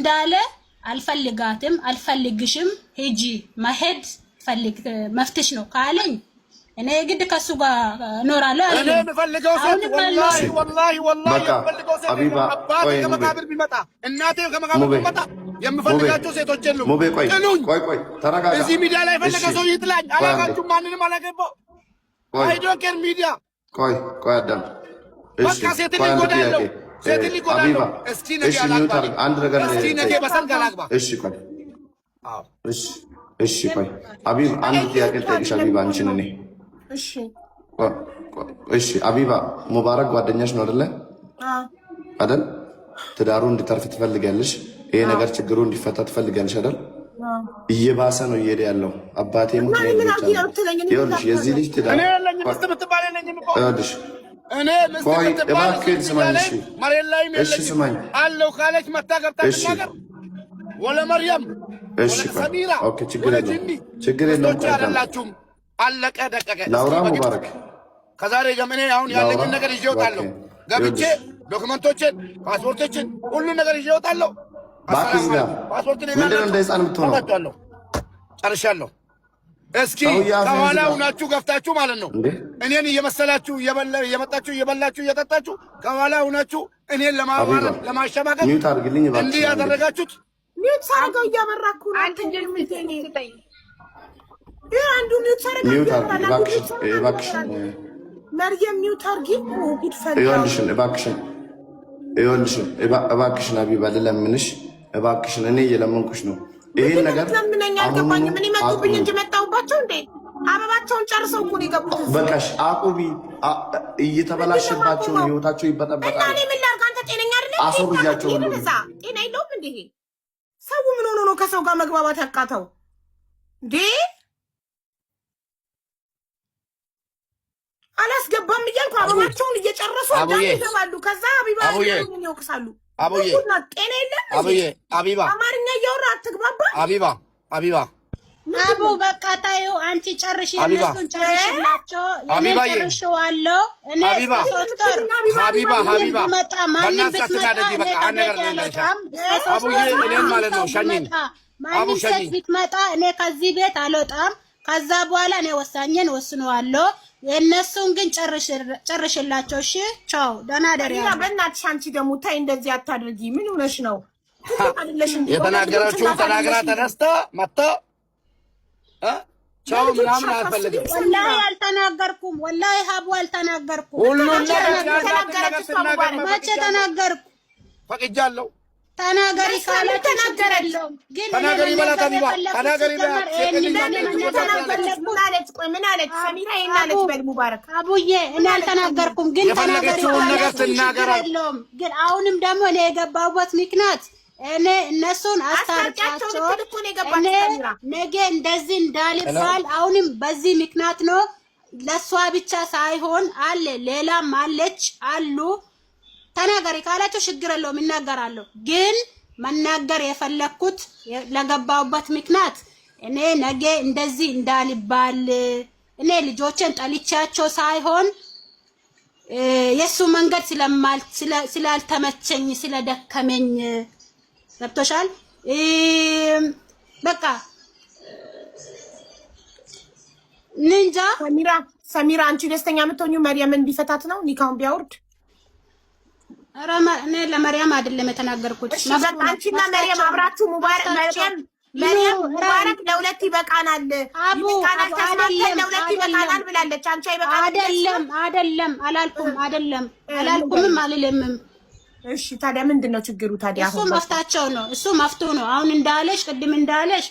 እንዳለ አልፈልጋትም አልፈልግሽም ሂጂ መሄድ ፈልግ መፍትሽ ነው ካለኝ እኔ ግድ ከሱ ጋር እኖራለሁ እኔ የምፈልገው ሴት ወላሂ የምፈልገው ሴት አባቴ ከመቃብር ቢመጣ እናቴ ከመቃብር ቢመጣ የምፈልጋቸው ሴቶች የሉም። ቆይ ተረጋጋ። እዚህ ሚዲያ ላይ ፈለገ ሰው ይጥላኝ አላጋችሁም። ማንንም አላገባው አይ ዶንት ኬር ሚዲያ ቆይ አዳም በቃ ሴት ሊጎዳለው ሴት ሊጎዳለው እስቲ ነገ አላግባ አንድ ነገር እስቲ ነገ በሰርግ አላግባ እሺ ቆይ አቢባ አንድ ጥያቄ ልጠይቅሽ አቢባ አንቺን እኔ እሺ አቢባ ሙባረክ ጓደኛሽ ነው አይደለ? አይደል? ትዳሩ እንዲተርፍ ትፈልጋለሽ። ይሄ ነገር ችግሩ እንዲፈታ ትፈልጋለሽ አይደል? እየባሰ ነው እየሄደ ያለው። አባቴ ሙት ነው ይኸውልሽ፣ የዚህ ልጅ ትዳር እኔ ለኝ ምስት ብትባል የለኝም እኮ ይኸውልሽ፣ እኔ ምስት ብትባል ስማኝ፣ እሺ መሬት ላይ ነው ስማኝ አለው ካለች መታ ገብታ ትናገር ወለ መርያም እሺ ኦኬ፣ ችግር የለውም አይደላችሁም። አለቀ ደቀቀ። ላውራ ሙባረክ ከዛሬ ጀምሬ አሁን ያለኝን ነገር ይዤ እወጣለሁ። ገብቼ ዶክመንቶችን ፓስፖርቶችን ሁሉ ነገር ይዤ እወጣለሁ። ባክስ ጋር ምንድነው እንደ ህፃን የምትሆነው? ጨርሻለሁ። እስኪ ከኋላ ሁናችሁ ገፍታችሁ ማለት ነው እኔን እየመሰላችሁ እየመጣችሁ እየበላችሁ እየጠጣችሁ ከኋላ ሁናችሁ እኔን ለማዋረድ ለማሸማቀቅ እንዲህ ያደረጋችሁት ሚውት ሳረጋው እያበራኩ ነው። አንተ እንደምትኝ ትጠይ አንዱ ሚውት ሳረጋው እባክሽ መርየም ሚውት አርጊ ጉድ ፈላ እባክሽን አቢባ ልለምንሽ እባክሽን፣ እኔ እየለመንኩሽ ነው። ይሄን ነገር ለምንኛ አልገባኝ። ምን ይመጡብኝ እንጂ መጣውባቸው እንዴ? አበባቸውን ጨርሰው እኮ ነው የገቡት። በቃሽ አቁቢ። እየተበላሽባቸው ህይወታቸው ይበጠበጣል። እኔ ምን ላድርግ? አንተ ጤነኛ አይደለም። አስወርጃቸው ሁሉ ጤና የለውም እንዴ? ሰው ምን ሆኖ ነው ከሰው ጋር መግባባት ያቃተው እንዴ? አላስገባም እያልኩ አበባቸውን እየጨረሱ ይገባሉ። ከዛ አቢባ ይወቅሳሉ። ጤና የለም። አቢባ አማርኛ እያወራ አትግባባ። አቢባ አቡ በቃ ታዩ። አንቺ ጨርሽ፣ እነሱን ጨርሽላቸው። እኔ ጨርሽዋለሁ። እኔ ሀቢባ ማንም ብትመጣ እኔ ከዚህ ቤት አልወጣም። ከዛ በኋላ እኔ ወሳኝን ወስነዋለሁ። የእነሱን ግን ጨርሽላቸው። እሺ ቻው፣ ደህና ደሪያ። በእናትሽ አንቺ ደግሞ ታይ እንደዚህ አታድርጊ። ምን ሆነሽ ነው? የተናገራችሁን ተናግራ ተነስታ መጣ ቻው ምናምን አልፈልግም። ወላሂ አልተናገርኩም። ወላሂ ሀቡ አልተናገርኩም። ሁሉን ነገር መቼ ተናገርኩ? ፈቅጃለሁ። ተናገሪ ካለ ተናገረለው። ግን ተናገሪ በላት አቢባ ተናገሪ በላት። ምን አለች ሰሚራ? ይሄን አለች በል ሙባረክ አቡዬ እኔ አልተናገርኩም። ግን ተናገሪ ነገር ትናገራለህ። ግን አሁንም ደግሞ እኔ የገባሁበት ምክንያት እኔ እነሱን አስታርቃቸው እኔ ነገ እንደዚህ እንዳልባል አሁንም በዚህ ምክንያት ነው። ለሷ ብቻ ሳይሆን አለ ሌላም አለች አሉ። ተናገሪ ካላችሁ ችግር የለውም እናገራለሁ። ግን መናገር የፈለኩት ለገባሁበት ምክንያት እኔ ነገ እንደዚህ እንዳልባል እኔ ልጆችን ጠልቻቸው ሳይሆን የሱ መንገድ ስላልተመቸኝ ስለደከመኝ ገብቶሻል። በቃ ንንጃ ሰሚራ አንቺ ደስተኛ የምትሆኚው መርየምን ቢፈታት ነው ኒካውን ቢያወርድ? ኧረ እኔ ለመርያም አይደለም የተናገርኩት። አንቺና መርየም አብራችሁ ሙባረክ መርየም ሙባረክ ለሁለት ይበቃናል ለሁለት ይበቃናል ብላለች። አንቺ አይበቃም? አይደለም አላልኩም። አላልኩምም አልልምም። እሺ ታዲያ ምንድነው ችግሩ ታዲያ? እሱ መፍታቸው ነው። እሱ መፍቱ ነው። አሁን እንዳለሽ ቅድም እንዳለሽ